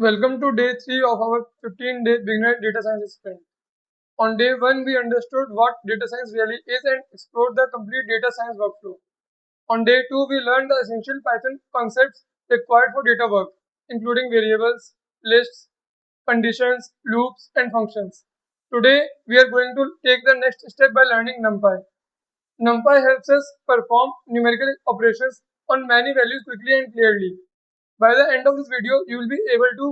Welcome to day 3 of our 15-day beginner data science sprint. On day 1, we understood what data science really is and explored the complete data science workflow. On day 2, we learned the essential Python concepts required for data work, including variables, lists, conditions, loops, and functions. Today, we are going to take the next step by learning NumPy. NumPy helps us perform numerical operations on many values quickly and clearly. By the end of this video, you will be able to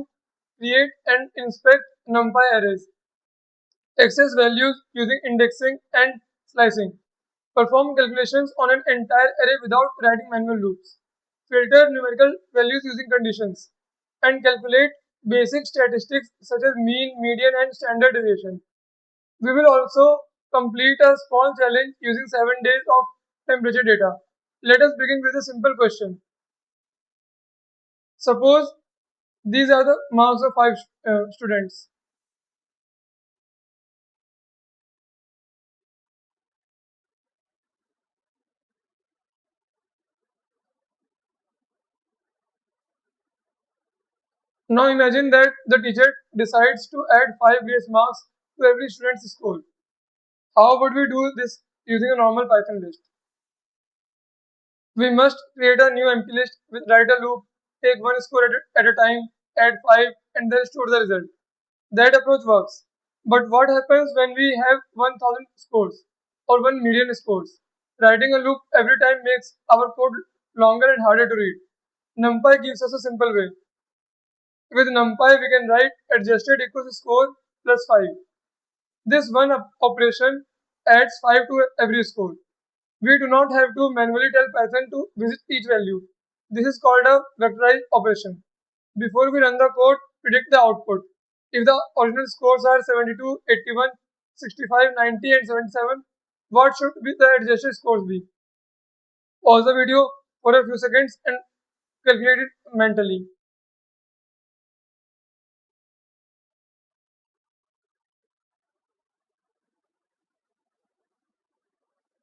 create and inspect NumPy arrays, access values using indexing and slicing, perform calculations on an entire array without writing manual loops, filter numerical values using conditions, and calculate basic statistics such as mean, median, and standard deviation. We will also complete a small challenge using 7 days of temperature data. Let us begin with a simple question. Suppose these are the marks of 5 students. Now imagine that the teacher decides to add 5 grace marks to every student's score. How would we do this using a normal Python list? We must create a new empty list with write a loop, take one score at a time, add 5, and then store the result. That approach works. But what happens when we have 1000 scores or 1 million scores? Writing a loop every time makes our code longer and harder to read. NumPy gives us a simple way. With NumPy, we can write adjusted equals score plus 5. This one operation adds 5 to every score. We do not have to manually tell Python to visit each value. This is called a vectorized operation. Before we run the code, predict the output. If the original scores are 72, 81, 65, 90, and 77, what should the adjusted scores be? Pause the video for a few seconds and calculate it mentally.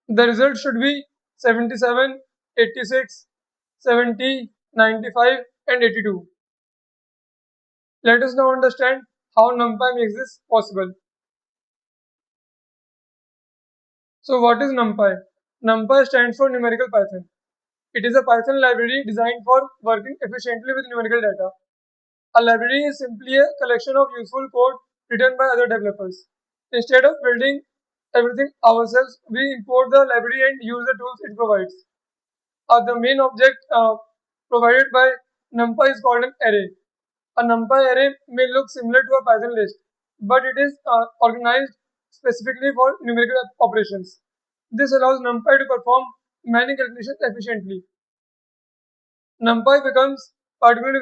The result should be 77, 86, 70, 95, and 82. Let us now understand how NumPy makes this possible. So what is NumPy? NumPy stands for Numerical Python. It is a Python library designed for working efficiently with numerical data. A library is simply a collection of useful code written by other developers. Instead of building everything ourselves, we import the library and use the tools it provides. The main object provided by NumPy is called an array. A NumPy array may look similar to a Python list, but it is organized specifically for numerical operations. This allows NumPy to perform many calculations efficiently. NumPy becomes particularly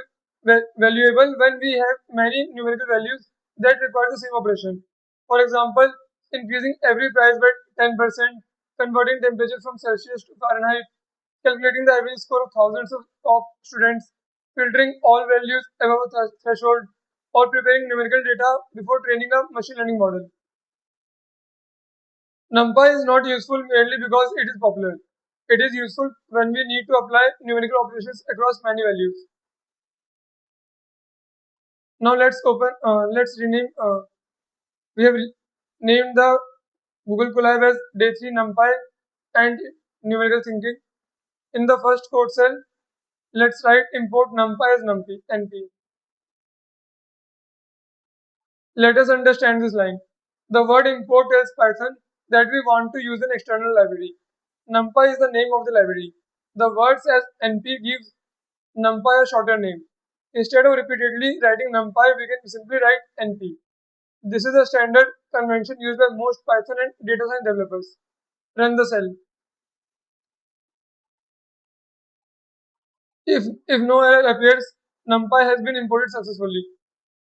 valuable when we have many numerical values that require the same operation. For example, increasing every price by 10%, converting temperature from Celsius to Fahrenheit, calculating the average score of thousands of students, filtering all values above a threshold, or preparing numerical data before training a machine learning model. NumPy is not useful merely because it is popular. It is useful when we need to apply numerical operations across many values. Now let's rename, we have named the Google Colab as Day 3 NumPy and numerical thinking. In the first code cell, let's write import NumPy as np. Let us understand this line. The word import tells Python that we want to use an external library. NumPy is the name of the library. The words as np gives NumPy a shorter name. Instead of repeatedly writing NumPy, we can simply write np. This is a standard convention used by most Python and data science developers. Run the cell. If no error appears, NumPy has been imported successfully.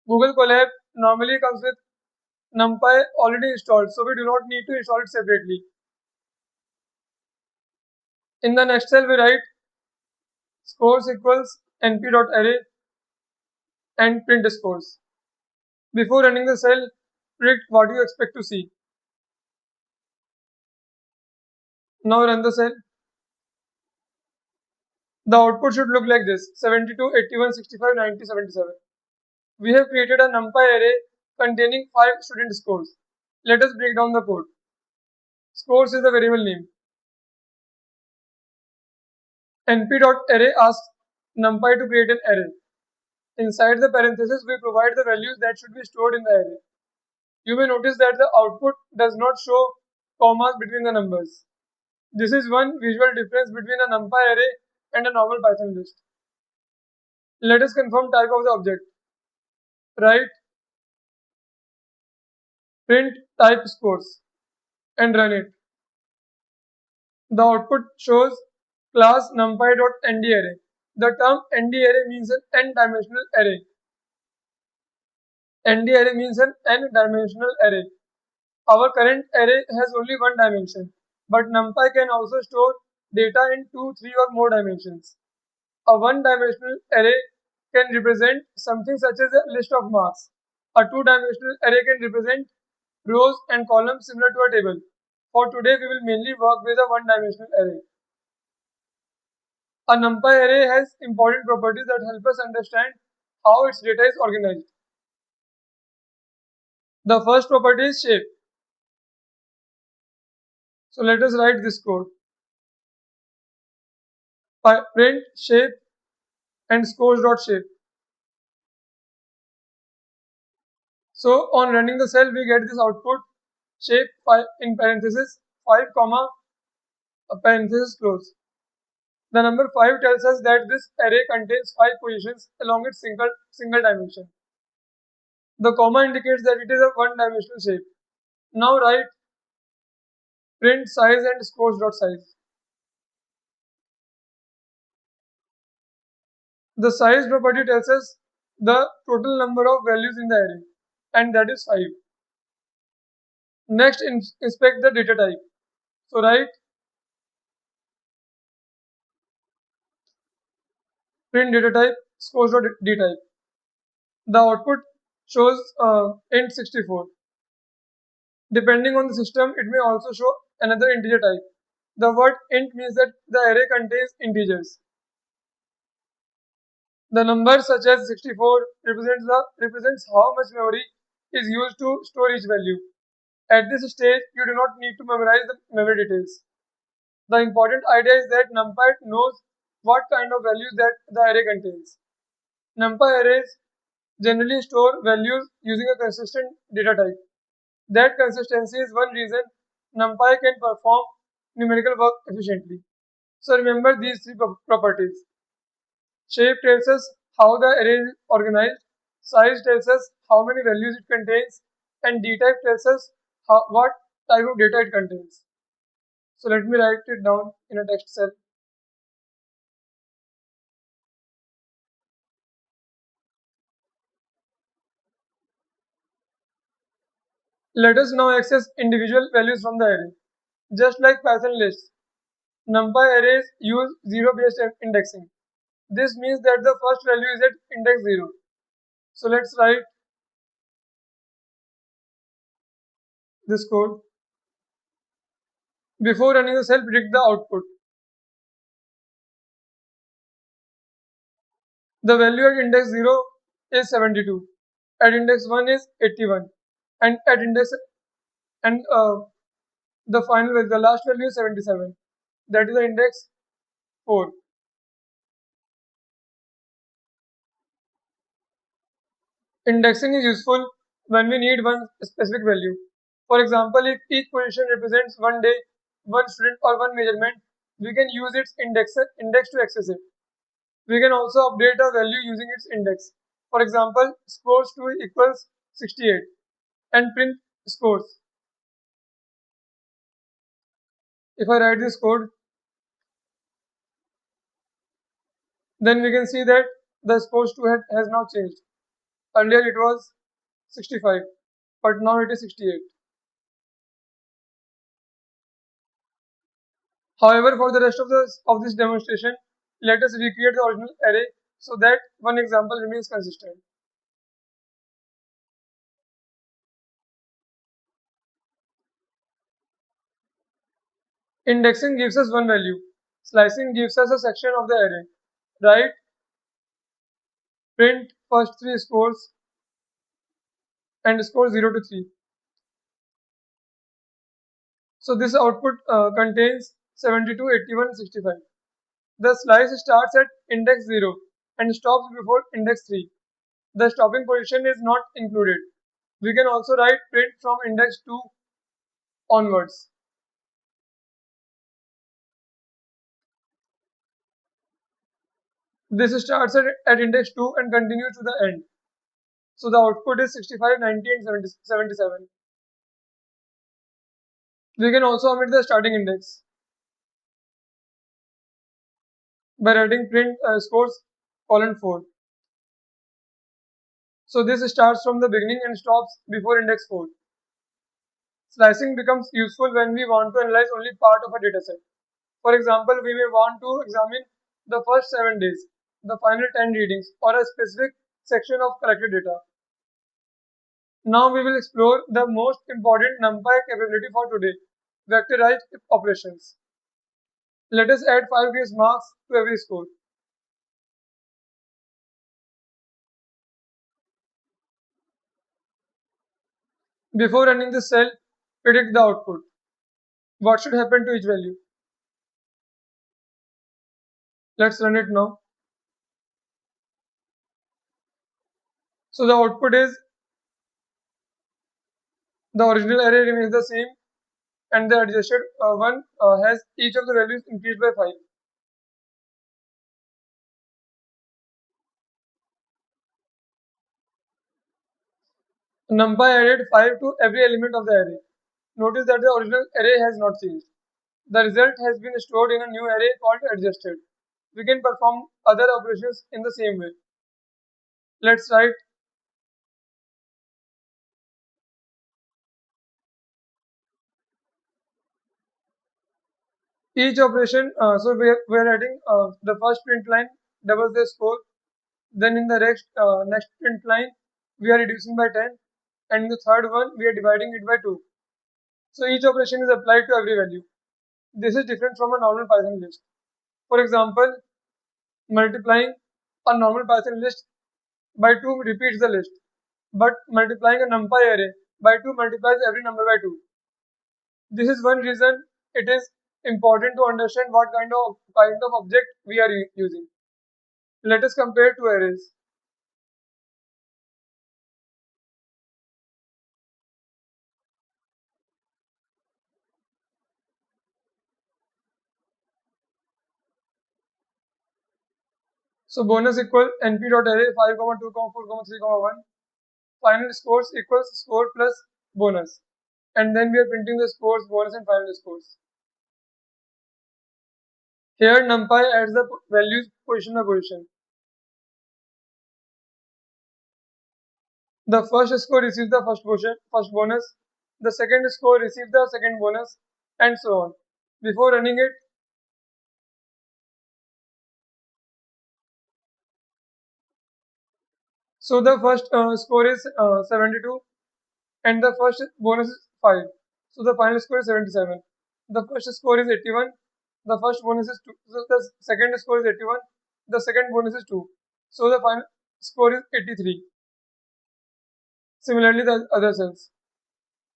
Google Colab normally comes with NumPy already installed, so we do not need to install it separately. In the next cell, we write scores equals np.array and print scores. Before running the cell, predict what you expect to see. Now run the cell. The output should look like this: 72, 81, 65, 90, 77. We have created a NumPy array containing 5 student scores. Let us break down the code. Scores is the variable name. np.array asks NumPy to create an array. Inside the parenthesis, we provide the values that should be stored in the array. You may notice that the output does not show commas between the numbers. This is one visual difference between a NumPy array and a normal Python list. Let us confirm type of the object. Write print type scores and run it. The output shows class numpy.ndArray. The term ndArray means an n-dimensional array. ndArray means an n-dimensional array. Our current array has only one dimension, but NumPy can also store data in 2, 3 or more dimensions. A one-dimensional array can represent something such as a list of marks. A two-dimensional array can represent rows and columns similar to a table. For today, we will mainly work with a one-dimensional array. A NumPy array has important properties that help us understand how its data is organized. The first property is shape. So let us write this code. Print shape and scores.shape. So on running the cell, we get this output shape in parenthesis 5 comma a parenthesis close. The number 5 tells us that this array contains 5 positions along its single dimension. The comma indicates that it is a one-dimensional shape. Now write print size and scores.size. The size property tells us the total number of values in the array, and that is 5. Next, inspect the data type. So write print data type scores.dtype. The output shows int 64. Depending on the system, it may also show another integer type. The word int means that the array contains integers. The number such as 64 represents how much memory is used to store each value. At this stage, you do not need to memorize the memory details. The important idea is that NumPy knows what kind of values that the array contains. NumPy arrays generally store values using a consistent data type. That consistency is one reason NumPy can perform numerical work efficiently. So remember these three properties. Shape tells us how the array is organized, size tells us how many values it contains, and dtype tells us what type of data it contains. So let me write it down in a text cell. Let us now access individual values from the array. Just like Python lists, NumPy arrays use zero-based indexing. This means that the first value is at index 0. So let's write this code. Before running the cell, predict the output. The value at index 0 is 72. At index 1 is 81. And at index and the final value, the last value is 77. That is the index 4. Indexing is useful when we need one specific value. For example, if each position represents one day, one student or one measurement, we can use its index to access it. We can also update a value using its index. For example, scores 2 equals 68 and print scores. If I write this code, then we can see that the scores 2 has now changed. Earlier it was 65, but now it is 68. However, for the rest of this demonstration, let us recreate the original array so that one example remains consistent. Indexing gives us one value. Slicing gives us a section of the array. Write print first 3 scores and score 0 to 3. So this output contains 72, 81, 65. The slice starts at index 0 and stops before index 3. The stopping position is not included. We can also write print from index 2 onwards. This starts at index 2 and continues to the end. So the output is 65, 90 and 77. We can also omit the starting index by writing print scores colon 4. So this starts from the beginning and stops before index 4. Slicing becomes useful when we want to analyze only part of a dataset. For example, we may want to examine the first 7 days, the final 10 readings, or a specific section of collected data. Now we will explore the most important NumPy capability for today, vectorized operations. Let us add 5 grace marks to every score. Before running the cell, predict the output. What should happen to each value? Let's run it now. So the output is the original array remains the same and the adjusted one has each of the values increased by 5. NumPy added 5 to every element of the array. Notice that the original array has not changed. The result has been stored in a new array called adjusted. We can perform other operations in the same way. Let's write each operation. So we are adding the first print line doubles the score. Then in the next print line we are reducing by 10, and in the third one we are dividing it by 2. So each operation is applied to every value. This is different from a normal Python list. For example, multiplying a normal Python list by 2 repeats the list, but multiplying a NumPy array by 2 multiplies every number by 2. This is one reason it is important to understand what kind of object we are using. Let us compare two arrays. So bonus equal np.array 5, 2, 4, 3, 1. Final scores equals score plus bonus. And then we are printing the scores, bonus and final scores. Here NumPy adds the values position by position. The first score receives the first bonus. The second score receives the second bonus, and so on. Before running it, so the first score is 72, and the first bonus is 5. So the final score is 77. The first score is 81. The first bonus is 2. So the second score is 81. The second bonus is 2. So the final score is 83. Similarly, the other cells.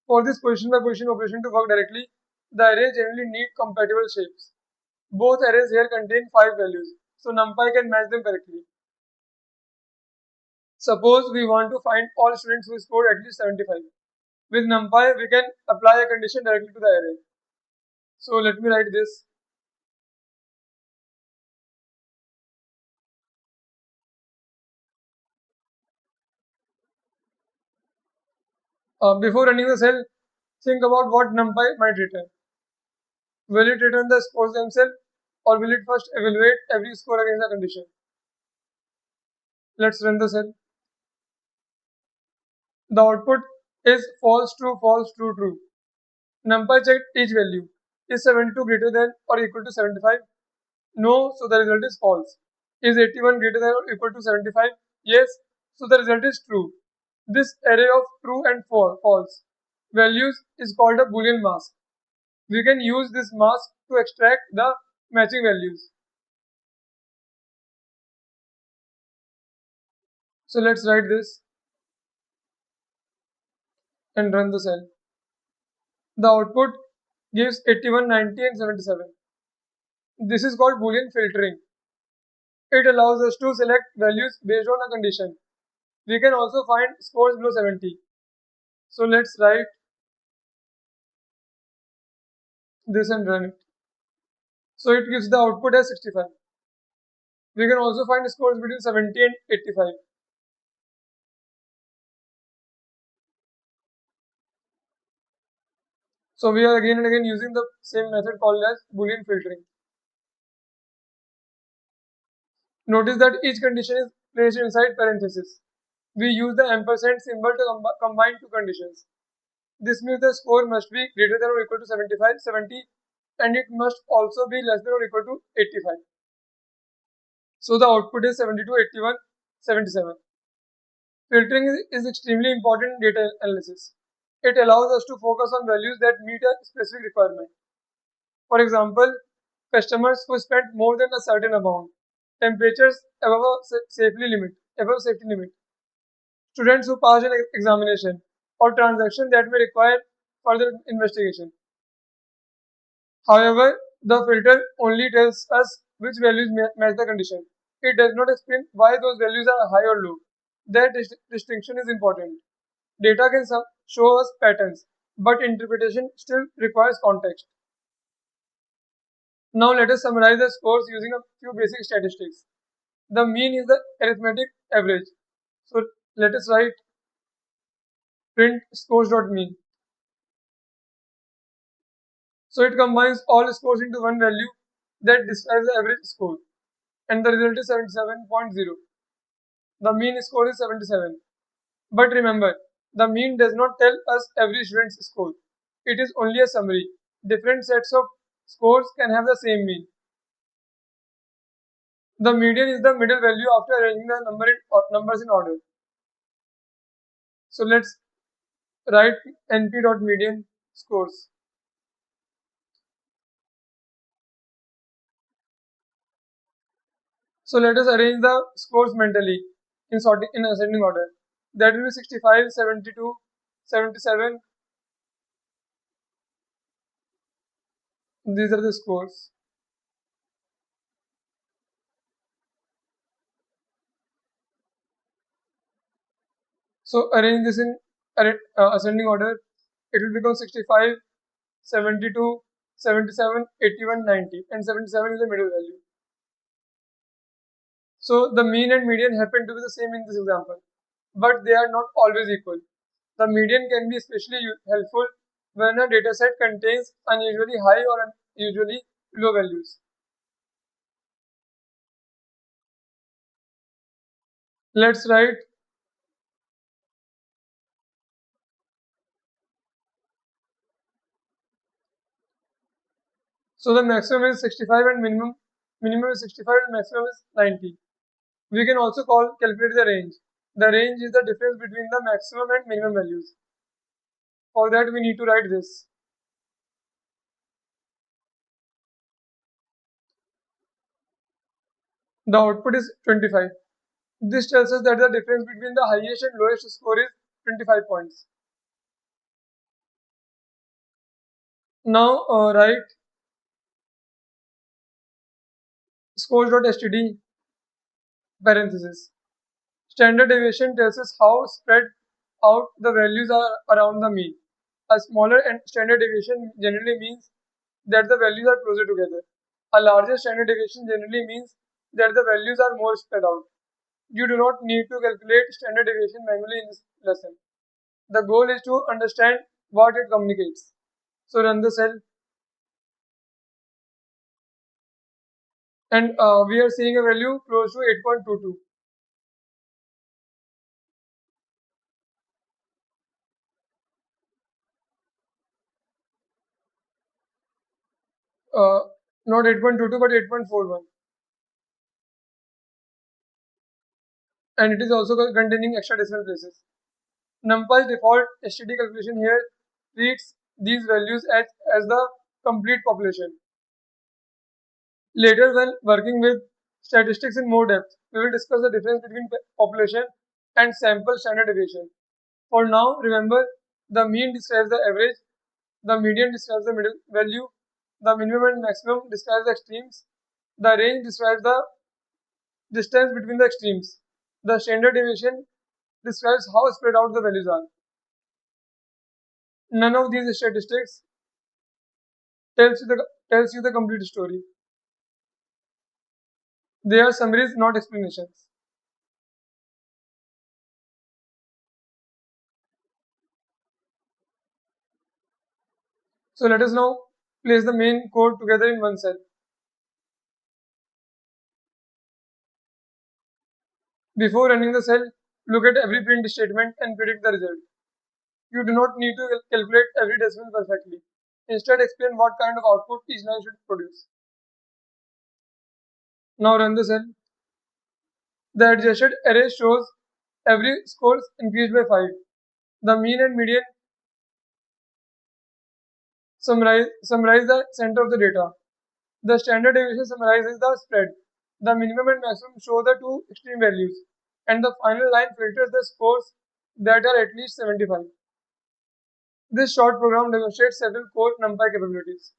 For this position by position operation to work directly, the array generally need compatible shapes. Both arrays here contain 5 values, so NumPy can match them correctly. Suppose we want to find all students who scored at least 75. With NumPy, we can apply a condition directly to the array. So let me write this. Before running the cell, think about what NumPy might return. Will it return the scores themselves, or will it first evaluate every score against the condition? Let's run the cell. The output is false, true, true. NumPy checked each value. Is 72 greater than or equal to 75? No, so the result is false. Is 81 greater than or equal to 75? Yes, so the result is true. This array of true and false values is called a Boolean mask. We can use this mask to extract the matching values. So let's write this. and run the cell. The output gives 81, 90 and 77. This is called Boolean filtering. It allows us to select values based on a condition. We can also find scores below 70. So let's write this and run it. So it gives the output as 65. We can also find scores between 70 and 85. So we are again and again using the same method called as Boolean filtering. Notice that each condition is placed inside parentheses. We use the ampersand symbol to combine two conditions. This means the score must be greater than or equal to 75, 70, and it must also be less than or equal to 85. So the output is 72, 81, 77. Filtering is extremely important in data analysis. It allows us to focus on values that meet a specific requirement. For example, customers who spent more than a certain amount, temperatures above safety limit, students who passed an examination, or transactions that may require further investigation. However, the filter only tells us which values match the condition. It does not explain why those values are high or low. That distinction is important. Data can show us patterns, but interpretation still requires context. Now let us summarize the scores using a few basic statistics. The mean is the arithmetic average. So let us write print scores.mean. So it combines all scores into one value that describes the average score, and the result is 77.0. The mean score is 77. But remember, the mean does not tell us every student's score. It is only a summary. Different sets of scores can have the same mean. The median is the middle value after arranging the numbers in order. So let's write np.median scores. So let us arrange the scores mentally in ascending order. That will be 65, 72, 77. These are the scores. So arrange this in ascending order. It will become 65, 72, 77, 81, 90, and 77 is the middle value. So the mean and median happen to be the same in this example, but they are not always equal. The median can be especially helpful when a dataset contains unusually high or unusually low values. Let's write. So the maximum is 65 and minimum is 65 and maximum is 90. We can also calculate the range. The range is the difference between the maximum and minimum values. For that we need to write this. The output is 25. This tells us that the difference between the highest and lowest score is 25 points. Now write scores.std parenthesis. Standard deviation tells us how spread out the values are around the mean. A smaller and standard deviation generally means that the values are closer together. A larger standard deviation generally means that the values are more spread out. You do not need to calculate standard deviation manually in this lesson. The goal is to understand what it communicates. So run the cell, and we are seeing a value close to 8.22. Uh, Not 8.22 but 8.41, and it is also containing extra decimal places. NumPy's default STD calculation here treats these values as the complete population. Later, when working with statistics in more depth, we will discuss the difference between population and sample standard deviation. For now, remember, The mean describes the average. The median describes the middle value. The minimum and maximum describes the extremes. The range describes the distance between the extremes. The standard deviation describes how spread out the values are. None of these statistics tells you the complete story. They are summaries, not explanations. So let us now place the main code together in one cell. Before running the cell, look at every print statement and predict the result. You do not need to calculate every decimal perfectly. Instead, explain what kind of output each line should produce. Now run the cell. The adjusted array shows every score increased by 5. The mean and median summarize the center of the data. The standard deviation summarizes the spread. The minimum and maximum show the two extreme values. And the final line filters the scores that are at least 75. This short program demonstrates several core NumPy capabilities.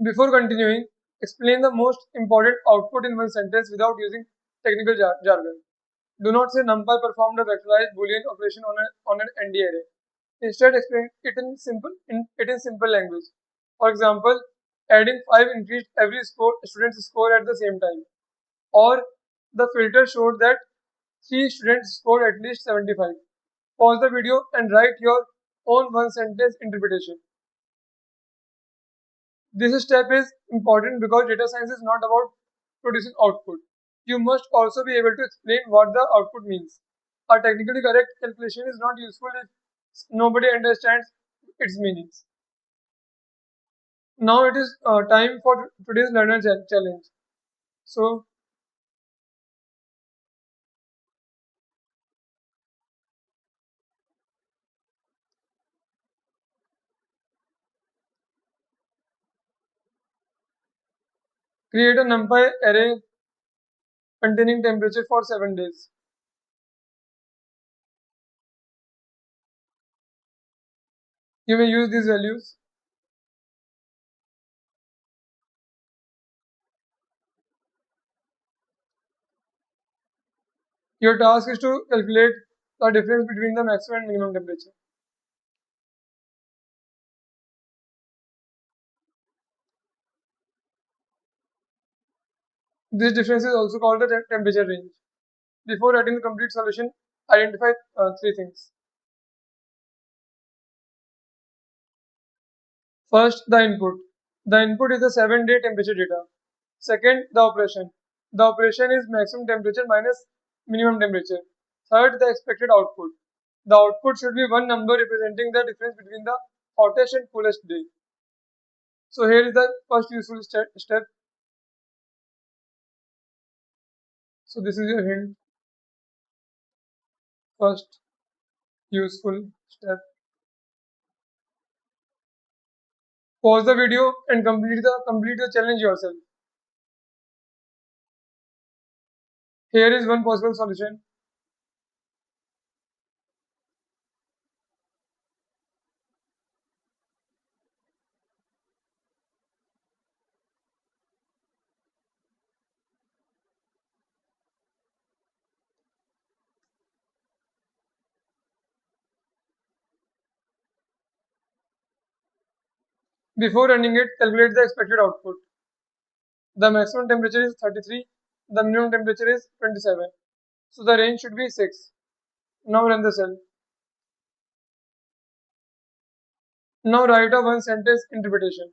Before continuing, explain the most important output in one sentence without using technical jargon. Do not say NumPy performed a vectorized Boolean operation on an ND array. Instead, explain it in simple language. For example, adding 5 increased every student's score at the same time. Or the filter showed that 3 students scored at least 75. Pause the video and write your own one sentence interpretation. This step is important because data science is not about producing output. You must also be able to explain what the output means. A technically correct calculation is not useful if nobody understands its meanings. Now it is time for today's learner challenge. So create a NumPy array containing temperature for 7 days. You may use these values. Your task is to calculate the difference between the maximum and minimum temperature. This difference is also called the temperature range. Before writing the complete solution, identify 3 things. First, the input. The input is the 7-day temperature data. Second, the operation. The operation is maximum temperature minus minimum temperature. Third, the expected output. The output should be one number representing the difference between the hottest and coolest day. So here is the first useful step. So this is your hint. First useful step. Pause the video and complete the challenge yourself. Here is one possible solution. Before running it, calculate the expected output. The maximum temperature is 33, the minimum temperature is 27. So the range should be 6. Now run the cell. Now write a one sentence interpretation.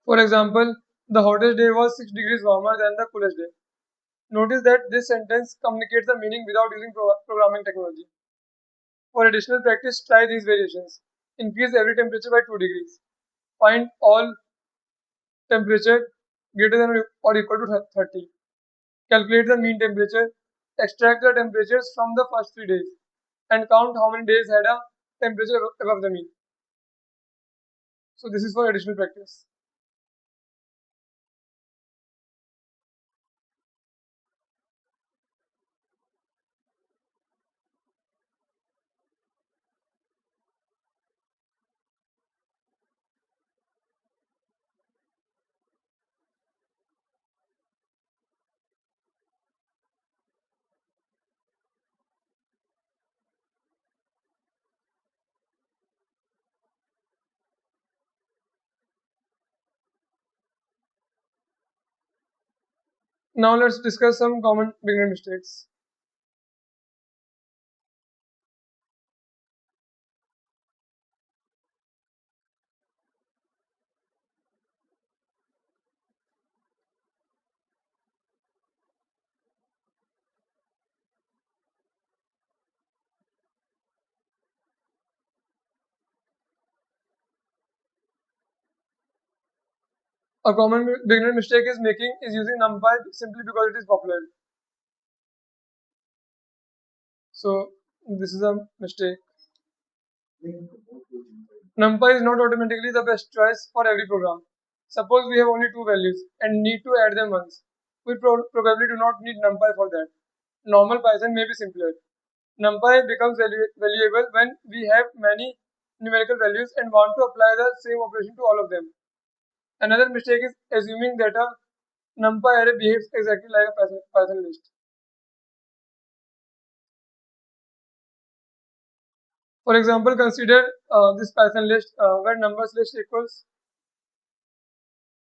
For example, the hottest day was 6 degrees warmer than the coolest day. Notice that this sentence communicates the meaning without using programming technology. For additional practice, try these variations. Increase every temperature by 2 degrees. Find all temperature greater than or equal to 30. Calculate the mean temperature. Extract the temperatures from the first 3 days and count how many days had a temperature above the mean. So this is for additional practice. Now let's discuss some common beginner mistakes. A common beginner mistake is using NumPy simply because it is popular. So this is a mistake. NumPy is not automatically the best choice for every program. Suppose we have only two values and need to add them once. We probably do not need NumPy for that. Normal Python may be simpler. NumPy becomes valuable when we have many numerical values and want to apply the same operation to all of them. Another mistake is assuming that a NumPy array behaves exactly like a Python list. For example, consider this Python list where numbers list equals,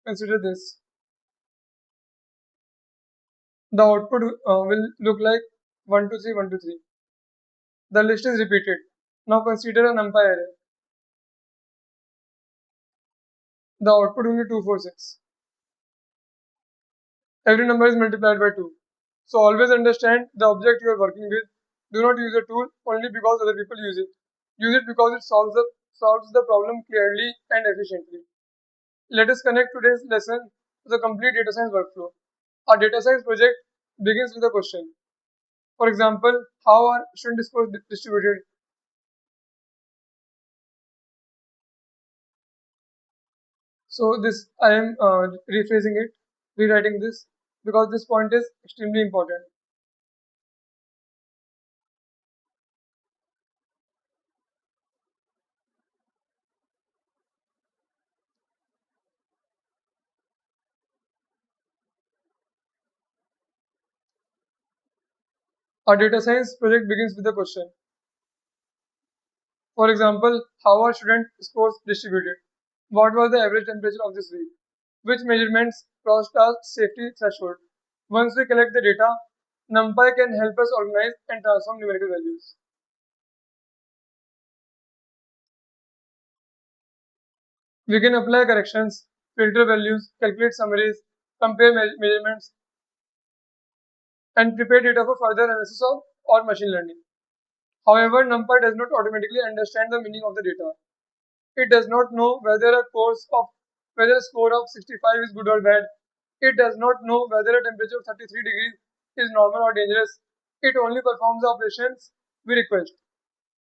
consider this. The output will look like 1, 2, 3, 1, 2, 3. The list is repeated. Now consider a NumPy array. The output will be 2, 4, 6. Every number is multiplied by 2. So always understand the object you are working with. Do not use a tool only because other people use it. Use it because it solves the problem clearly and efficiently. Let us connect today's lesson to the complete data science workflow. Our data science project begins with a question. For example, how are student scores distributed? So this I am rephrasing it, rewriting this because this point is extremely important. Our data science project begins with a question. For example, how are student scores distributed? What was the average temperature of this week? Which measurements crossed our safety threshold? Once we collect the data, NumPy can help us organize and transform numerical values. We can apply corrections, filter values, calculate summaries, compare measurements, and prepare data for further analysis or machine learning. However, NumPy does not automatically understand the meaning of the data. It does not know whether a score of 65 is good or bad. It does not know whether a temperature of 33 degrees is normal or dangerous. It only performs the operations we request.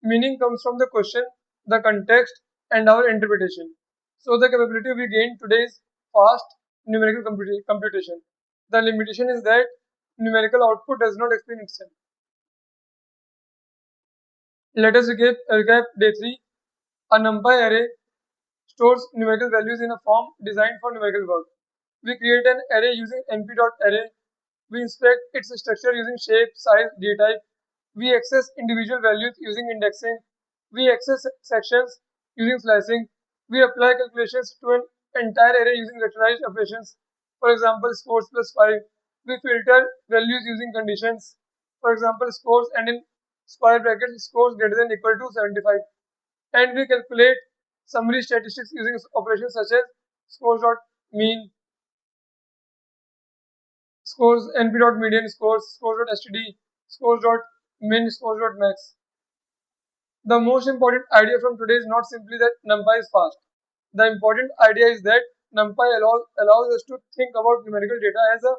Meaning comes from the question, the context, and our interpretation. So the capability we gain today is fast numerical computation. The limitation is that numerical output does not explain itself. Let us recap day 3. A NumPy array stores numerical values in a form designed for numerical work. We create an array using np.array. We inspect its structure using shape, size, dtype. We access individual values using indexing. We access sections using slicing. We apply calculations to an entire array using vectorized operations. For example, scores plus 5. We filter values using conditions. For example, scores and in square brackets scores greater than equal to 75. And we calculate summary statistics using operations such as scores.mean, scores np.median scores, scores.std, scores.min, scores.max. The most important idea from today is not simply that NumPy is fast. The important idea is that NumPy allows us to think about numerical data as a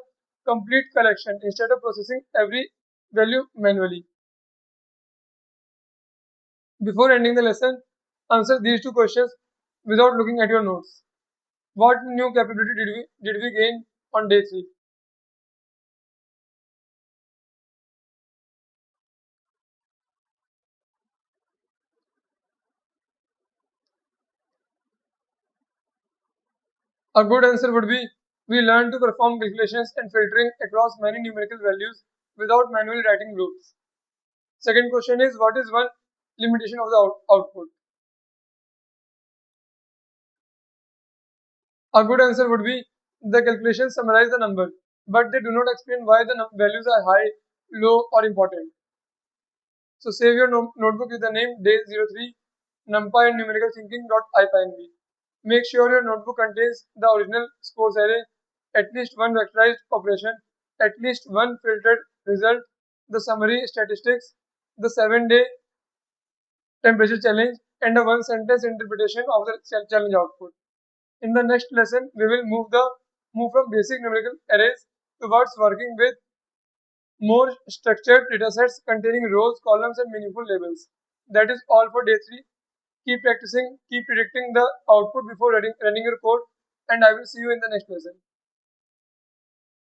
complete collection instead of processing every value manually. Before ending the lesson, answer these two questions without looking at your notes. What new capability did we gain on day 3? A good answer would be we learned to perform calculations and filtering across many numerical values without manually writing loops. Second question is what is one limitation of the output? A good answer would be the calculations summarize the number, but they do not explain why the values are high, low, or important. So save your notebook with the name day03 numpy and numerical thinking.ipynb. Make sure your notebook contains the original scores array, at least one vectorized operation, at least one filtered result, the summary statistics, the 7-day temperature challenge, and a one sentence interpretation of the challenge output. In the next lesson, we will move from basic numerical arrays towards working with more structured datasets containing rows, columns, and meaningful labels. That is all for day 3. Keep practicing, keep predicting the output before running your code, and I will see you in the next lesson.